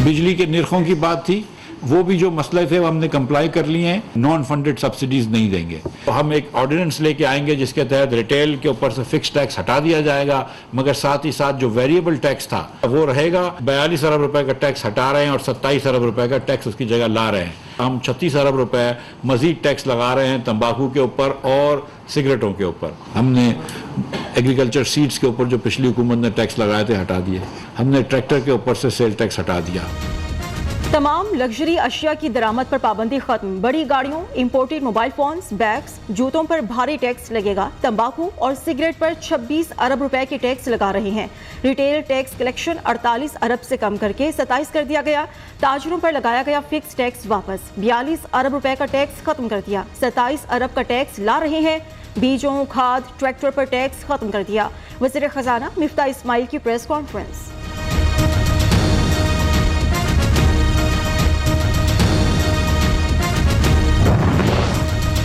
बिजली के निर्खों की बात थी, वो भी जो मसले थे वो हमने कंप्लाई कर लिए हैं, नॉन फंडेड सब्सिडीज नहीं देंगे। तो हम एक ऑर्डिनेंस लेके आएंगे जिसके तहत रिटेल के ऊपर से फिक्स टैक्स हटा दिया जाएगा, मगर साथ ही साथ जो वेरिएबल टैक्स था वो रहेगा। 42 अरब रुपए का टैक्स हटा रहे हैं और 27 अरब रुपए का टैक्स उसकी जगह ला रहे हैं। हम 36 अरब रुपए मजीद टैक्स लगा रहे हैं तंबाकू के ऊपर और सिगरेटों के ऊपर। हमने एग्रीकल्चर सीड्स के ऊपर जो पिछली हुकूमत ने टैक्स लगाए थे हटा दिए। हमने ट्रैक्टर के ऊपर से सेल टैक्स हटा दिया। तमाम लग्जरी अशिया की दरामद पर पाबंदी खत्म। बड़ी गाड़ियों, इंपोर्टेड मोबाइल फोन्स, बैग्स, जूतों पर भारी टैक्स लगेगा। तंबाकू और सिगरेट पर 26 अरब रुपए के टैक्स लगा रहे हैं। रिटेल टैक्स कलेक्शन 48 अरब से कम करके 27 कर दिया गया। ताजरों पर लगाया गया फिक्स टैक्स वापस। 42 अरब रुपए का टैक्स खत्म कर दिया। 27 अरब का टैक्स ला रहे हैं। बीजों, खाद, ट्रैक्टर पर टैक्स खत्म कर दिया। वज़ीर खजाना मिफ्ता इस्माइल की प्रेस कॉन्फ्रेंस।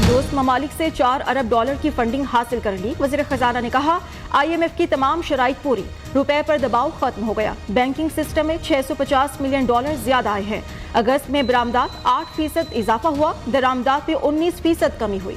दोस्त ममालिक से 4 अरब डॉलर की फंडिंग हासिल कर ली। वज़ीर खजाना ने कहा IMF की तमाम शराइत पूरी, रुपए पर दबाव खत्म हो गया। बैंकिंग सिस्टम में 650 मिलियन डॉलर ज्यादा आए हैं। अगस्त में बरामदात 8% इजाफा हुआ, दरामदात में 19% कमी हुई।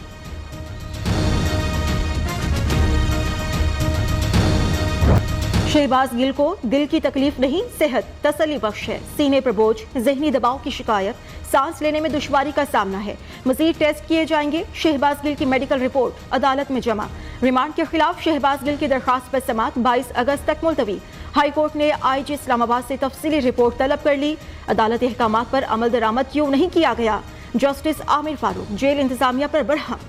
शहबाज गिल को दिल की तकलीफ नहीं, सेहत तसल्ली बख्श है। सीने पर बोझ, जहनी दबाव की शिकायत, सांस लेने में दुश्वारी का सामना है। मजीद टेस्ट किए जाएंगे। शहबाज गिल की मेडिकल रिपोर्ट अदालत में जमा। रिमांड के खिलाफ शहबाज गिल की दरखास्त पर समाअत 22 अगस्त तक मुलतवी। हाई कोर्ट ने IG इस्लामाबाद से तफसीली रिपोर्ट तलब कर ली। अदालती अहकामात पर अमल दरामद क्यों नहीं किया गया? जस्टिस आमिर फारूक जेल इंतजामिया पर बरहम।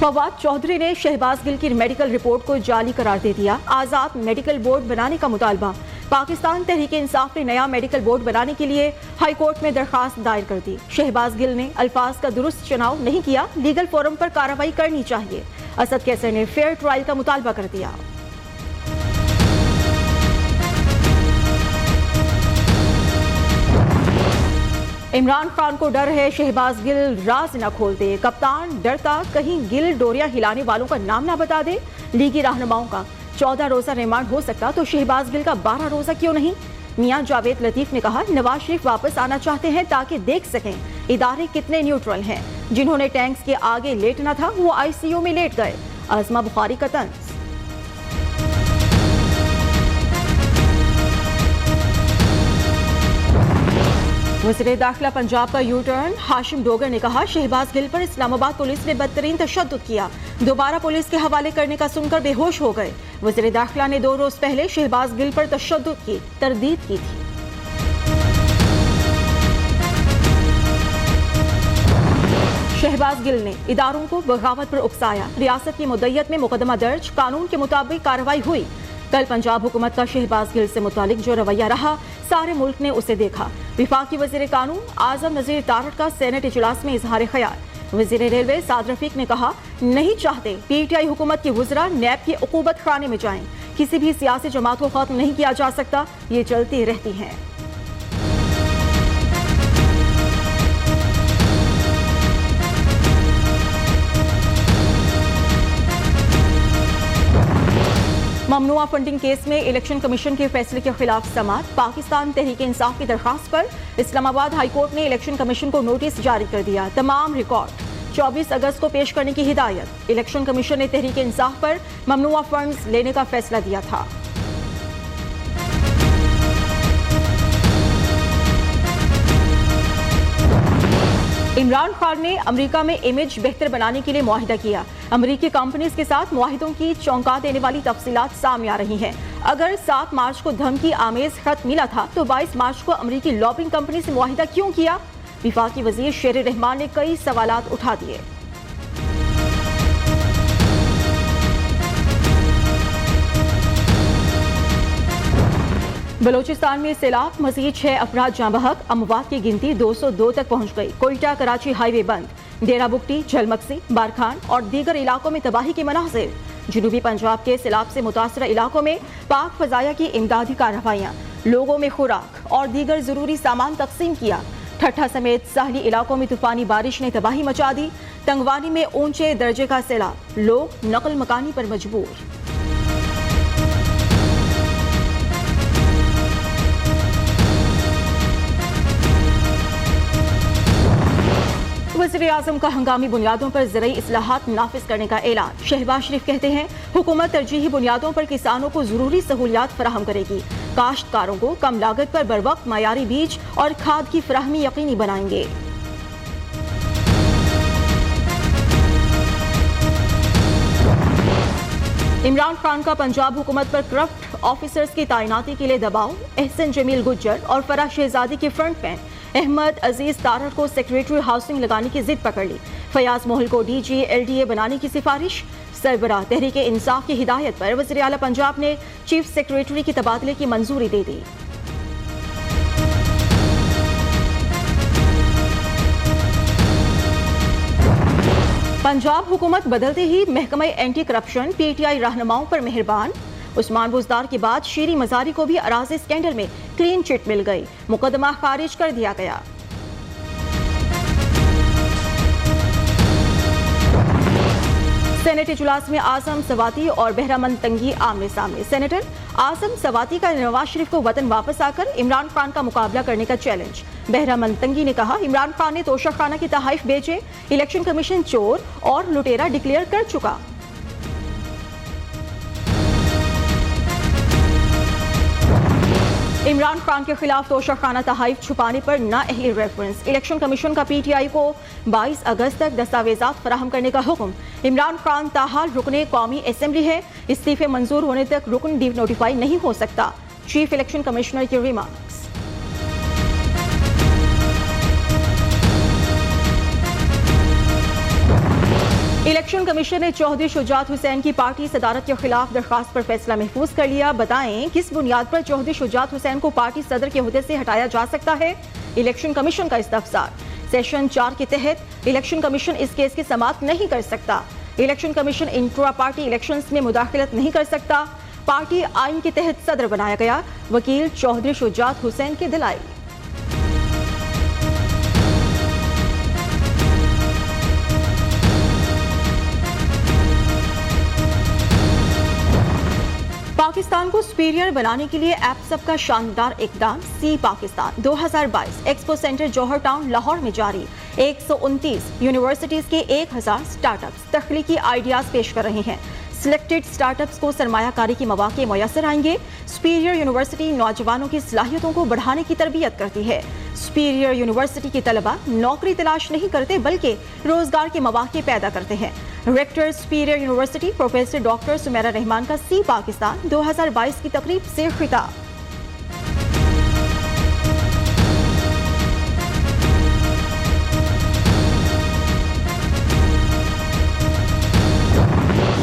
फवाद चौधरी ने शहबाज गिल की मेडिकल रिपोर्ट को जाली करार दे दिया। आजाद मेडिकल बोर्ड बनाने का मुतालबा। पाकिस्तान तहरीक इंसाफ ने नया मेडिकल बोर्ड बनाने के लिए हाई कोर्ट में दरखास्त दायर कर दी। शहबाज गिल ने अल्फाज का दुरुस्त चुनाव नहीं किया, लीगल फोरम पर कार्रवाई करनी चाहिए। असद कैसर ने फेयर ट्रायल का मुतालबा कर दिया। इमरान खान को डर है शहबाज गिल राज न खोल दे। कप्तान डरता कहीं गिल डोरिया हिलाने वालों का नाम ना बता दे। लीगी रहनुमाओं का 14 रोजा रिमांड हो सकता तो शहबाज गिल का 12 रोजा क्यों नहीं? मियां जावेद लतीफ ने कहा नवाज शरीफ वापस आना चाहते हैं ताकि देख सकें इदारे कितने न्यूट्रल हैं। जिन्होंने टैंक्स के आगे लेटना था वो ICU में लेट गए। आजमा बुखारी का तंज। वज़ीर दाखिला पंजाब का यू टर्न। हाशिम डोगर ने कहा शहबाज गिल पर इस्लामाबाद पुलिस ने बदतरीन तशद्दुद किया, दोबारा पुलिस के हवाले करने का सुनकर बेहोश हो गए। वज़ीर दाखिला ने 2 रोज पहले शहबाज गिल पर तशद्दुद की तरदीद की थी। शहबाज गिल ने इदारों को बगावत पर उकसाया। रियासत की मुद्दत में मुकदमा दर्ज, कानून के मुताबिक कार्रवाई हुई। कल पंजाब हुकूमत का शहबाज गिल से मुतालिक जो रवैया रहा सारे मुल्क ने उसे देखा। विफाकी वज़ीर कानून आजम नज़ीर तारड़ का सेनेट इजलास में इजहार ख्याल। वज़ीर रेलवे साद रफीक ने कहा नहीं चाहते PTI हुकूमत के वज़रा नैब की उकूबत खाने में जाएं। किसी भी सियासी जमात को खत्म नहीं किया जा सकता, ये चलती रहती हैं। ममनुआ फंडिंग केस में इलेक्शन कमीशन के फैसले के खिलाफ समाअत। पाकिस्तान तहरीक इंसाफ की दरखास्त पर इस्लामाबाद हाई कोर्ट ने इलेक्शन कमीशन को नोटिस जारी कर दिया। तमाम रिकॉर्ड 24 अगस्त को पेश करने की हिदायत। इलेक्शन कमीशन ने तहरीक इंसाफ पर ममनुआ फंड्स लेने का फैसला दिया था। इमरान खान ने अमेरिका में इमेज बेहतर बनाने के लिए मुआहिदा किया। अमेरिकी कंपनीज के साथ मुआहिदों की चौंका देने वाली तफसीलात सामने आ रही हैं। अगर 7 मार्च को धमकी आमेज खत मिला था तो 22 मार्च को अमेरिकी लॉबिंग कंपनी से मुआहिदा क्यों किया? विफाकी वजीर शेर रहमान ने कई सवालात उठा दिए। बलोचिस्तान में सैलाब, मजीद 6 अफराद जाँ बहक। अमवात की गिनती 202 तक पहुंच गई। कोयटा कराची हाईवे बंद। डेरा बुगटी, झलमक्सी, बारखान और दीगर इलाकों में तबाही के मनाजिर। जनूबी पंजाब के सैलाब से मुतासरा इलाकों में पाक फजाया की इमदादी कार्रवाइयाँ। लोगों में खुराक और दीगर जरूरी सामान तकसीम किया। ٹھٹھا سمیت ساحلی علاقوں میں طوفانی بارش نے تباہی مچا دی. تنگوانی میں اونچے درجے کا سیلاب, لوگ نقل مکانی پر مجبور. وزیراعظم کا ہنگامی بنیادوں پر زرعی اصلاحات نافذ کرنے کا اعلان. شہباز شریف کہتے ہیں حکومت ترجیحی بنیادوں پر کسانوں کو ضروری سہولیات فراہم کرے گی. کاشتکاروں کو کم لاگت پر بروقت معیاری بیج اور کھاد کی فراہمی یقینی بنائیں گے. عمران خان کا پنجاب حکومت پر کرپٹ آفیسرز کی تعیناتی کے لیے دباؤ. احسن جمیل گجر اور فرح شہزادی کے فرنٹ مین احمد عزیز تارڑ کو سیکریٹری ہاؤسنگ لگانے کی ضد پکڑ لی. فیاض محل کو D G L D A بنانے کی سفارش. سربراہ تحریک انصاف کی ہدایت پر وزیر اعلیٰ پنجاب نے چیف سیکریٹری کی تبادلے کی منظوری دے دی. پنجاب حکومت بدلتے ہی محکمہ anti corruption P T I رہنماؤں پر مہربان. عثمان بزدار کے بعد شیری مزاری کو بھی اراضی اسکینڈل میں کلین چٹ مل گئی. مقدمہ خارج کر دیا گیا. سینٹ اجلاس میں اعظم سواتی اور بہرامند تنگی آمنے سامنے. سینیٹر اعظم سواتی کا نواز شریف کو وطن واپس آ کر عمران خان کا مقابلہ کرنے کا چیلنج. بہرامند تنگی نے کہا عمران خان نے توشہ خانہ کے تحائف بیچے, الیکشن کمیشن چور اور لٹیرا ڈکلیئر کر چکا. عمران خان کے خلاف توشہ خانہ تحائف چھپانے پر نااہلی ریفرنس. الیکشن کمیشن کا پی ٹی آئی کو 22 اگست تک دستاویزات فراہم کرنے کا حکم. عمران خان تاحال رکن قومی اسمبلی ہے, استعفے منظور ہونے تک رکن ڈی نوٹیفائی نہیں ہو سکتا. چیف الیکشن کمشنر کی ریمارکس. الیکشن کمیشن نے چودھری شجاعت حسین کی پارٹی صدارت کے خلاف درخواست پر فیصلہ محفوظ کر لیا. بتائیں کس بنیاد پر چودھری شجاعت حسین کو پارٹی صدر کے عہدے سے ہٹایا جا سکتا ہے؟ الیکشن کمیشن کا استفسار. سیشن 4 کے تحت الیکشن کمیشن اس کیس کی سماعت نہیں کر سکتا. Election commission intra party elections میں مداخلت نہیں کر سکتا. پارٹی آئین کے تحت صدر بنایا گیا. وکیل چودھری شجاعت حسین کے دلائل. پاکستان کو سپیریئر بنانے کے لیے ایپسپ کا شاندار اقدام. سی پاکستان 2022 ایکسپو سینٹر جوہر ٹاؤن لاہور میں جاری. 129 یونیورسٹیز کے 1000 سٹارٹ اپس تخلیقی آئیڈیاز پیش کر رہے ہیں. سلیکٹڈ سٹارٹ اپس کو سرمایہ کاری کے مواقع میسر آئیں گے. سپیریئر یونیورسٹی نوجوانوں کی صلاحیتوں کو بڑھانے کی تربیت کرتی ہے. سپیریئر یونیورسٹی کے طلباء نوکری تلاش نہیں کرتے بلکہ روزگار کے مواقع پیدا کرتے ہیں. Rector superior university professor doctor Sameera Rehman کا سی پاکستان 2022 کی تقریب سے خطاب.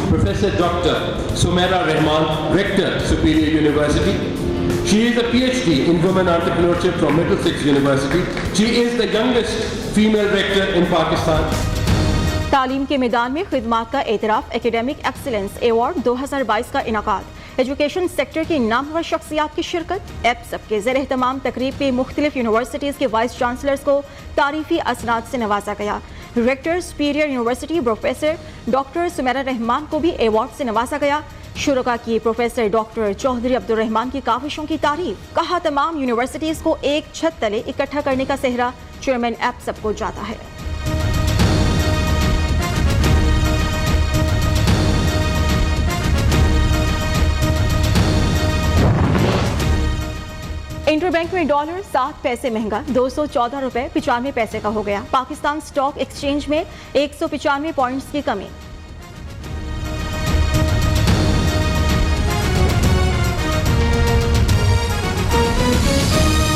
Professor Dr. Sumaira Rahman, Rector, Superior University. She is a PhD in Women Entrepreneurship from Middlesex University. She is the youngest female rector in Pakistan. تعلیم کے میدان میں خدمات کا اعتراف ایکیڈیمک ایکسیلنس ایوارڈ 2022 کا انعقاد. ایجوکیشن سیکٹر کی نامور شخصیات کی شرکت. ایپسپ کے زیر اہتمام تقریب پہ مختلف یونیورسٹیز کے وائس چانسلرز کو تعریفی اسناد سے نوازا گیا. Rector superior university professor doctor Sameera Rehman کو بھی ایوارڈ سے نوازا گیا. شرکا کی پروفیسر ڈاکٹر چودھری عبدالرحمان کی کاوشوں کی تعریف. کہا تمام یونیورسٹیز کو ایک چھت تلے اکٹھا کرنے کا سہرا چیئرمین ایپسپ کو جاتا ہے. انٹر بینک میں ڈالر 7 پیسے مہنگا 214 روپے 95 پیسے کا ہو گیا. پاکستان سٹاک ایکسچینج میں 195 پوائنٹس کی کمی.